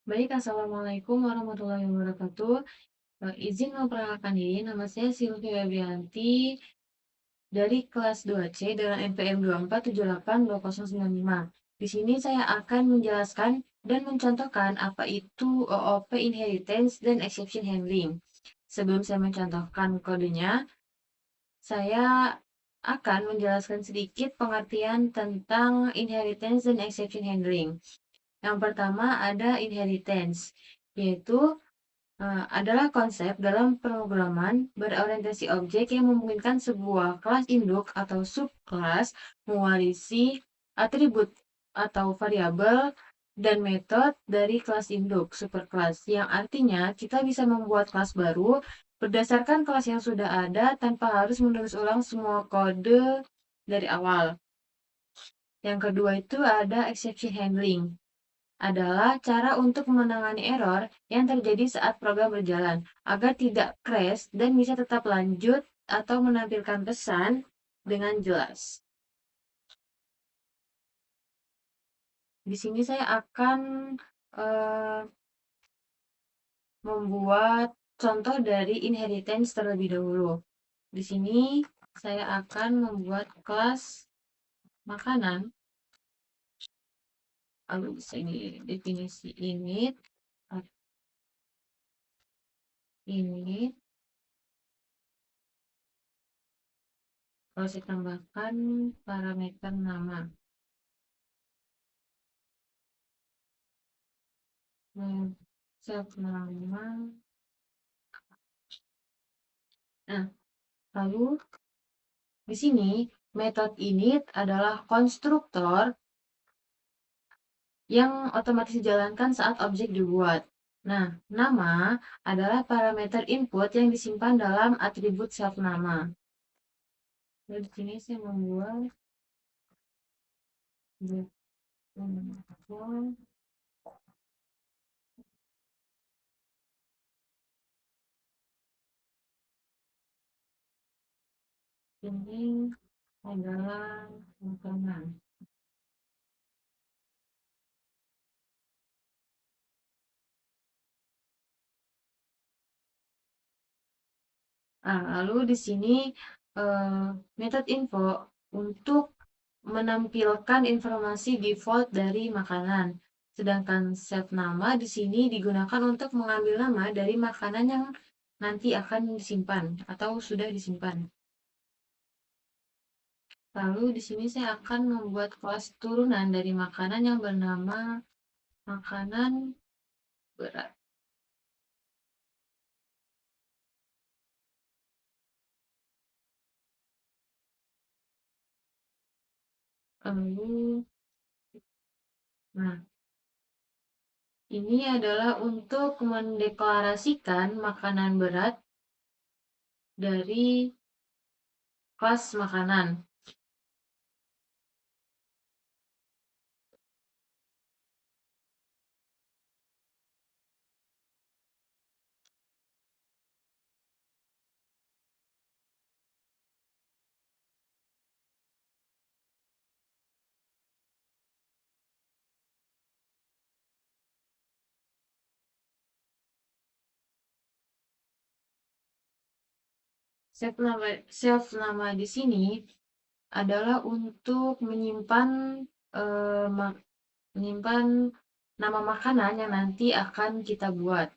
Baik, Assalamualaikum warahmatullahi wabarakatuh. Izin memperkenalkan diri, nama saya Silvia Febrianti dari kelas 2C dengan NPM 24782095. Di sini saya akan menjelaskan dan mencontohkan apa itu OOP Inheritance dan Exception Handling. Sebelum saya mencontohkan kodenya, saya akan menjelaskan sedikit pengertian tentang inheritance dan exception handling. Yang pertama ada inheritance, yaitu adalah konsep dalam pemrograman berorientasi objek yang memungkinkan sebuah kelas induk atau subkelas mewarisi atribut atau variabel dan metode dari kelas induk superkelas, yang artinya kita bisa membuat kelas baru berdasarkan kelas yang sudah ada tanpa harus menulis ulang semua kode dari awal. Yang kedua itu ada exception handling, adalah cara untuk menangani error yang terjadi saat program berjalan, agar tidak crash dan bisa tetap lanjut atau menampilkan pesan dengan jelas. Di sini saya akan eh, membuat contoh dari inheritance terlebih dahulu. Di sini saya akan membuat kelas makanan. Lalu bisa ini definisi init, init. Kalau saya tambahkan parameter nama. Self nama. Nah, lalu di sini metode init adalah konstruktor yang otomatis dijalankan saat objek dibuat. Nah, nama adalah parameter input yang disimpan dalam atribut self nama. Lalu di sini saya membuat ini adalah makanan. Nah, lalu di sini metode info untuk menampilkan informasi default dari makanan. Sedangkan set nama di sini digunakan untuk mengambil nama dari makanan yang nanti akan disimpan atau sudah disimpan. Lalu di sini saya akan membuat kelas turunan dari makanan yang bernama makanan berat. Lalu, nah, ini adalah untuk mendeklarasikan makanan berat dari kelas makanan. Self nama di sini adalah untuk menyimpan eh, menyimpan nama makanan yang nanti akan kita buat.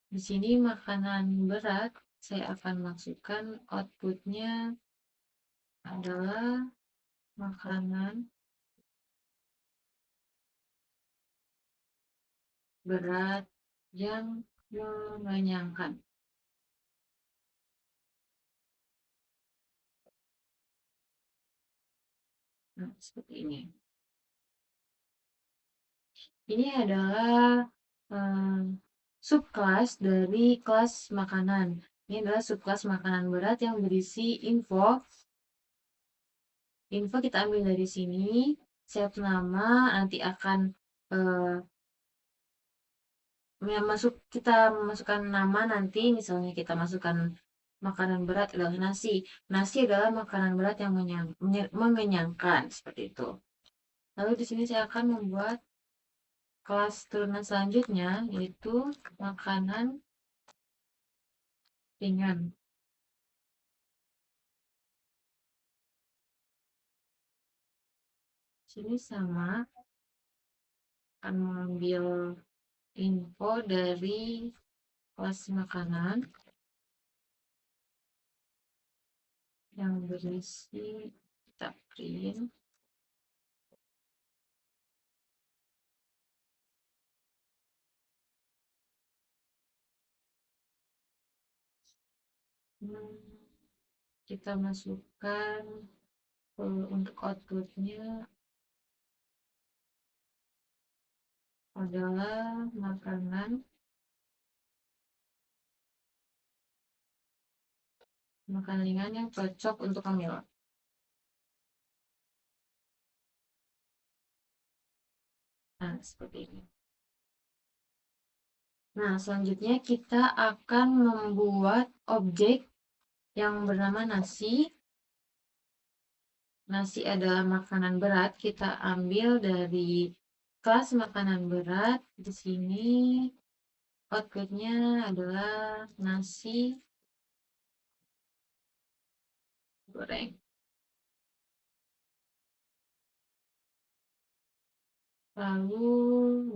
Di sini makanan berat, saya akan masukkan outputnya adalah makanan berat yang mengenyangkan. Nah, seperti ini. Ini adalah subkelas dari kelas makanan. Ini adalah subkelas makanan berat yang berisi info. Info kita ambil dari sini, save nama, nanti akan kita memasukkan nama nanti, misalnya kita masukkan makanan berat adalah nasi. Nasi adalah makanan berat yang mengenyangkan, seperti itu. Lalu di sini saya akan membuat kelas turunan selanjutnya, yaitu makanan ringan. Sini sama, akan mengambil info dari kelas makanan yang berisi, kita print. Kita masukkan untuk outputnya adalah makanan ringan yang cocok untuk Kamila. Nah, seperti ini. Nah, selanjutnya kita akan membuat objek yang bernama nasi. Nasi adalah makanan berat. Kita ambil dari kelas makanan berat. Di sini outputnya adalah nasi goreng. Lalu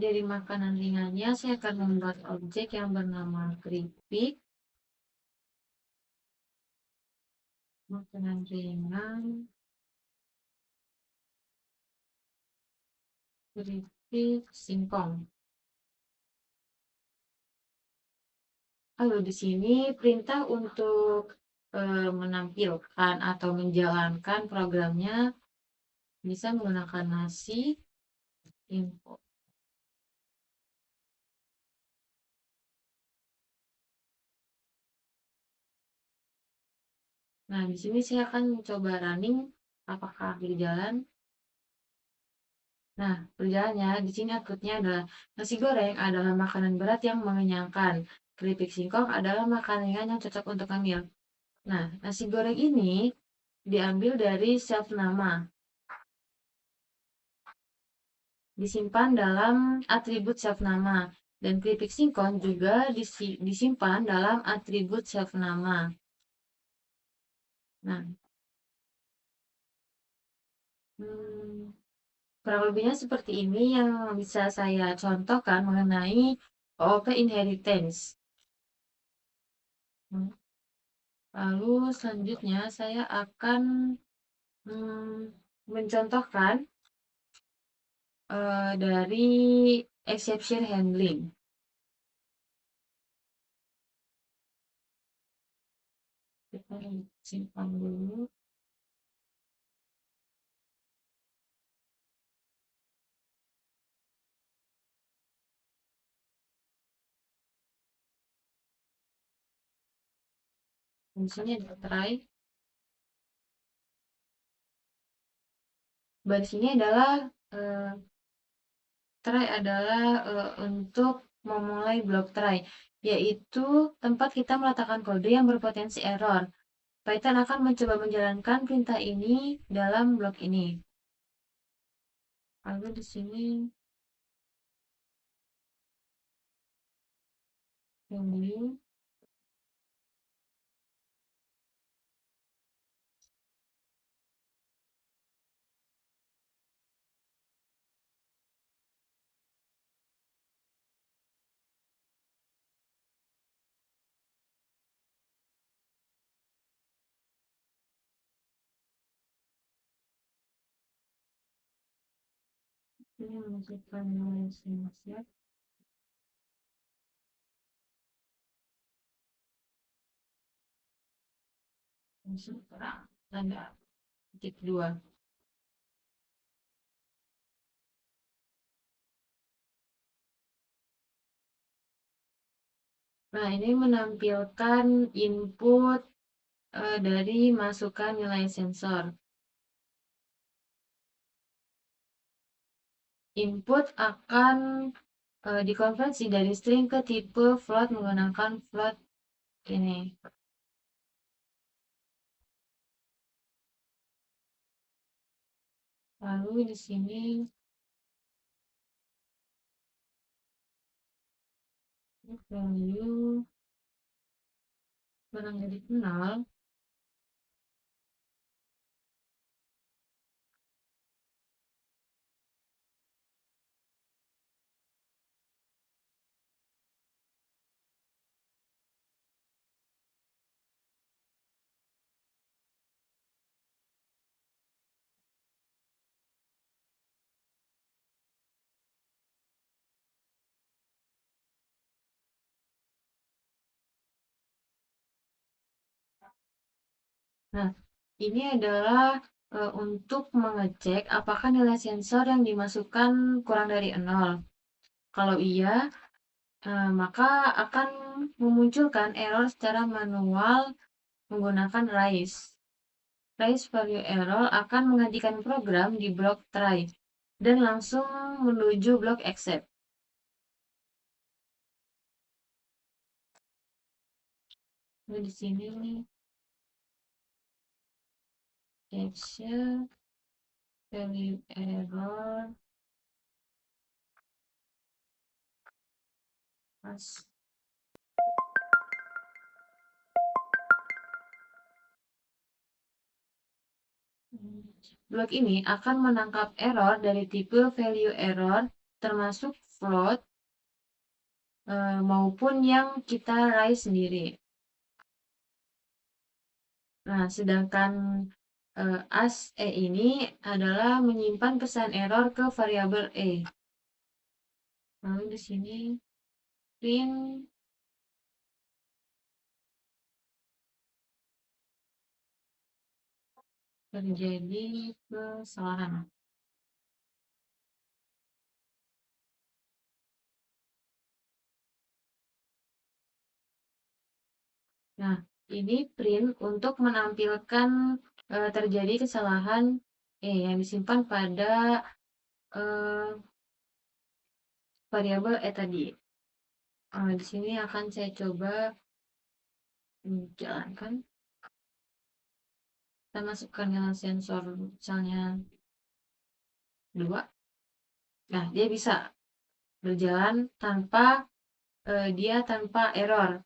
dari makanan ringannya saya akan membuat objek yang bernama keripik. Makanan ringan, keripik, singkong. Lalu di sini perintah untuk menampilkan atau menjalankan programnya bisa menggunakan nasi info. Nah, di sini saya akan mencoba running apakah berjalan. Nah, berjalannya di sini outputnya adalah nasi goreng adalah makanan berat yang mengenyangkan. Keripik singkong adalah makanan ringan yang cocok untuk hamil. Nah, nasi goreng ini diambil dari self nama. Disimpan dalam atribut self nama. Dan keripik singkong juga disimpan dalam atribut self nama. Nah, kurang lebihnya seperti ini yang bisa saya contohkan mengenai OOP inheritance. Lalu selanjutnya saya akan mencontohkan dari exception handling. Kita simpan dulu. Di sini ada try. Baris ini adalah try adalah untuk memulai blok try, yaitu tempat kita meletakkan kode yang berpotensi error. Python akan mencoba menjalankan perintah ini dalam blok ini. Lalu di sini ini masukkan nilai siap. Masuk terang tanda titik 2. Nah, ini menampilkan input dari masukan nilai sensor. Input akan dikonversi dari string ke tipe float menggunakan float ini. Lalu di sini value kurang dari 0. Nah, ini adalah untuk mengecek apakah nilai sensor yang dimasukkan kurang dari 0. Kalau iya, maka akan memunculkan error secara manual menggunakan RISE. RISE value error akan menggantikan program di blok try dan langsung menuju blok accept. Nah, di sini nih capture value error pas. Blok ini akan menangkap error dari tipe value error termasuk float maupun yang kita raise sendiri. Nah, sedangkan as E ini adalah menyimpan pesan error ke variabel E. Lalu di sini print terjadi kesalahan. Nah, ini print untuk menampilkan terjadi kesalahan yang disimpan pada variabel E tadi. Di sini akan saya coba jalankan. Kita masukkan nilai sensor misalnya 2. Nah, dia bisa berjalan tanpa tanpa error.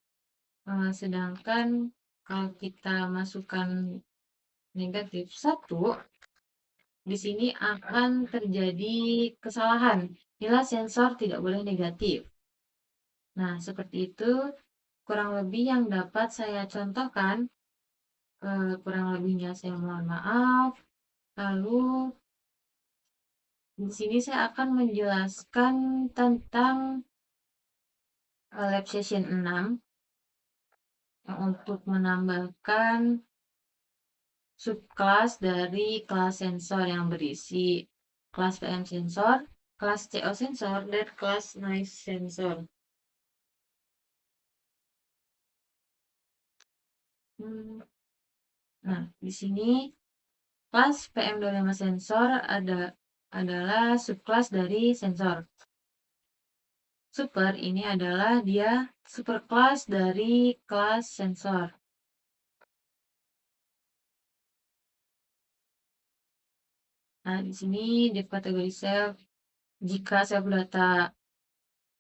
Sedangkan kalau kita masukkan negatif 1, di sini akan terjadi kesalahan. Nilai sensor tidak boleh negatif. Nah, seperti itu kurang lebih yang dapat saya contohkan. Kurang lebihnya saya mohon maaf. Lalu di sini saya akan menjelaskan tentang lab session 6 untuk menambahkan subkelas dari kelas sensor yang berisi kelas PM sensor, kelas CO sensor, dan kelas noise sensor. Nah, di sini kelas PM25 sensor adalah subkelas dari sensor. Super ini adalah dia superkelas dari kelas sensor. Nah, di sini di kategori self, jika self data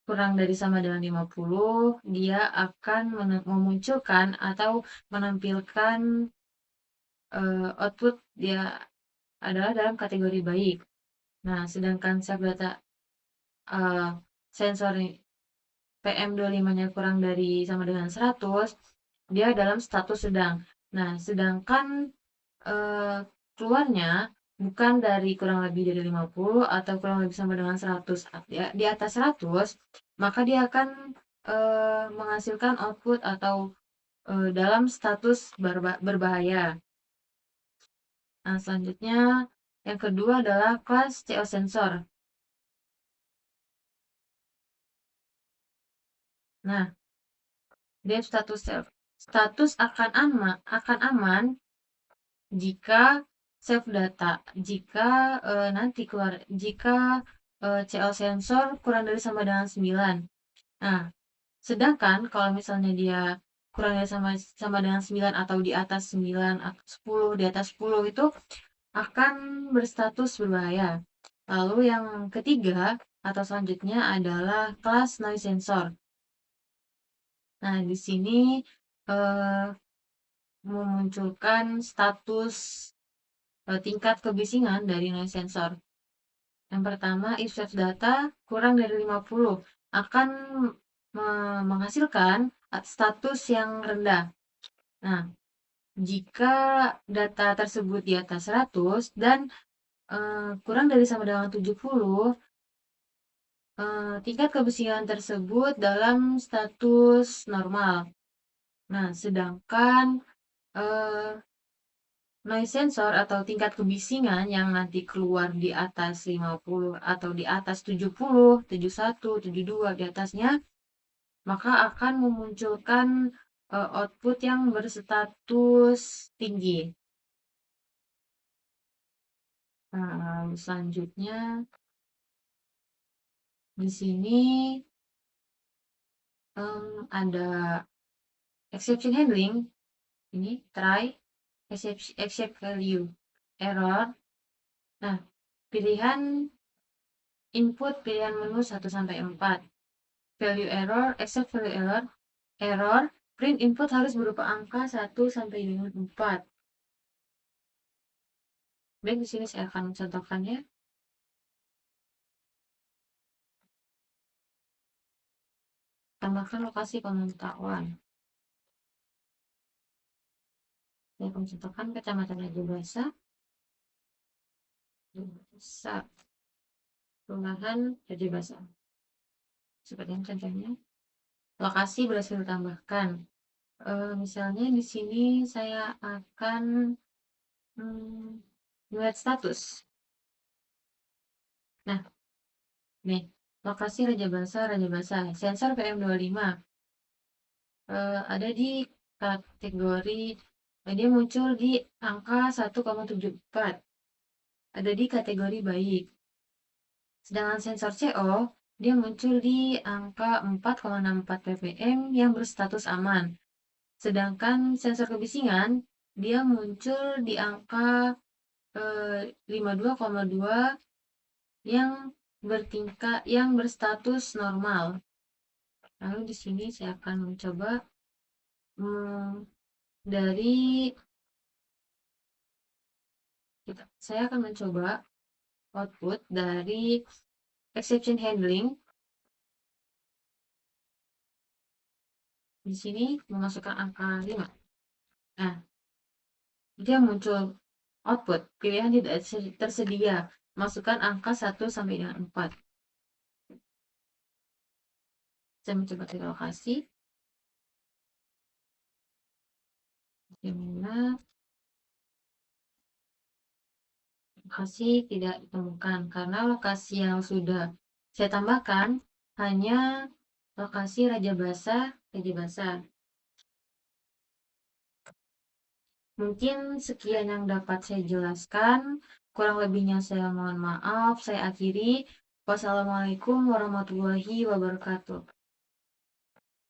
kurang dari sama dengan 50, dia akan memunculkan atau menampilkan output dia adalah dalam kategori baik. Nah, sedangkan self data sensor PM25-nya kurang dari sama dengan 100, dia dalam status sedang. Nah, sedangkan keluarnya bukan dari kurang lebih dari 50 atau kurang lebih sama dengan 100, di atas 100, maka dia akan menghasilkan output atau dalam status berbahaya. Nah, selanjutnya yang kedua adalah kelas CO sensor. Nah, dia status akan aman jika save data, jika CO sensor kurang dari sama dengan 9. Nah, sedangkan kalau misalnya dia kurang dari sama dengan 9 atau di atas 9 atau 10, di atas 10 itu akan berstatus berbahaya. Lalu yang ketiga atau selanjutnya adalah kelas noise sensor. Nah, di sini eh, memunculkan status tingkat kebisingan dari noise sensor. Yang pertama, if save data kurang dari 50 akan menghasilkan status yang rendah. Nah, jika data tersebut di atas 100 dan kurang dari sama dengan 70, tingkat kebisingan tersebut dalam status normal. Nah, sedangkan noise sensor atau tingkat kebisingan yang nanti keluar di atas 50 atau di atas 70, 71, 72 di atasnya, maka akan memunculkan output yang berstatus tinggi. Nah, selanjutnya di sini ada exception handling. Ini try except value error. Nah, pilihan input pilihan menu 1 sampai 4. Value error, except value error, print input harus berupa angka 1 sampai dengan 4. Baik, di sini saya akan mencontohkannya. Tambahkan lokasi pemantauan. Saya akan mencontohkan Kecamatan Raja Basa, Kelurahan Raja Basa. Seperti yang contohnya. Lokasi berhasil ditambahkan. Misalnya di sini saya akan melihat status. Nah, nih, lokasi Raja Basa, sensor PM25. Ada di kategori, dia muncul di angka 1,74. Ada di kategori baik. Sedangkan sensor CO, dia muncul di angka 4,64 ppm yang berstatus aman. Sedangkan sensor kebisingan, dia muncul di angka 52,2 yang yang berstatus normal. Lalu di sini saya akan mencoba saya akan mencoba output dari exception handling. Di sini memasukkan angka 5. Nah, dia muncul output pilihan tidak tersedia. Masukkan angka 1 sampai dengan 4. Saya mencoba ke lokasi. Bagaimana? Lokasi tidak ditemukan karena lokasi yang sudah saya tambahkan hanya lokasi Raja Basa. Mungkin sekian yang dapat saya jelaskan. Kurang lebihnya saya mohon maaf. Saya akhiri. Wassalamualaikum warahmatullahi wabarakatuh.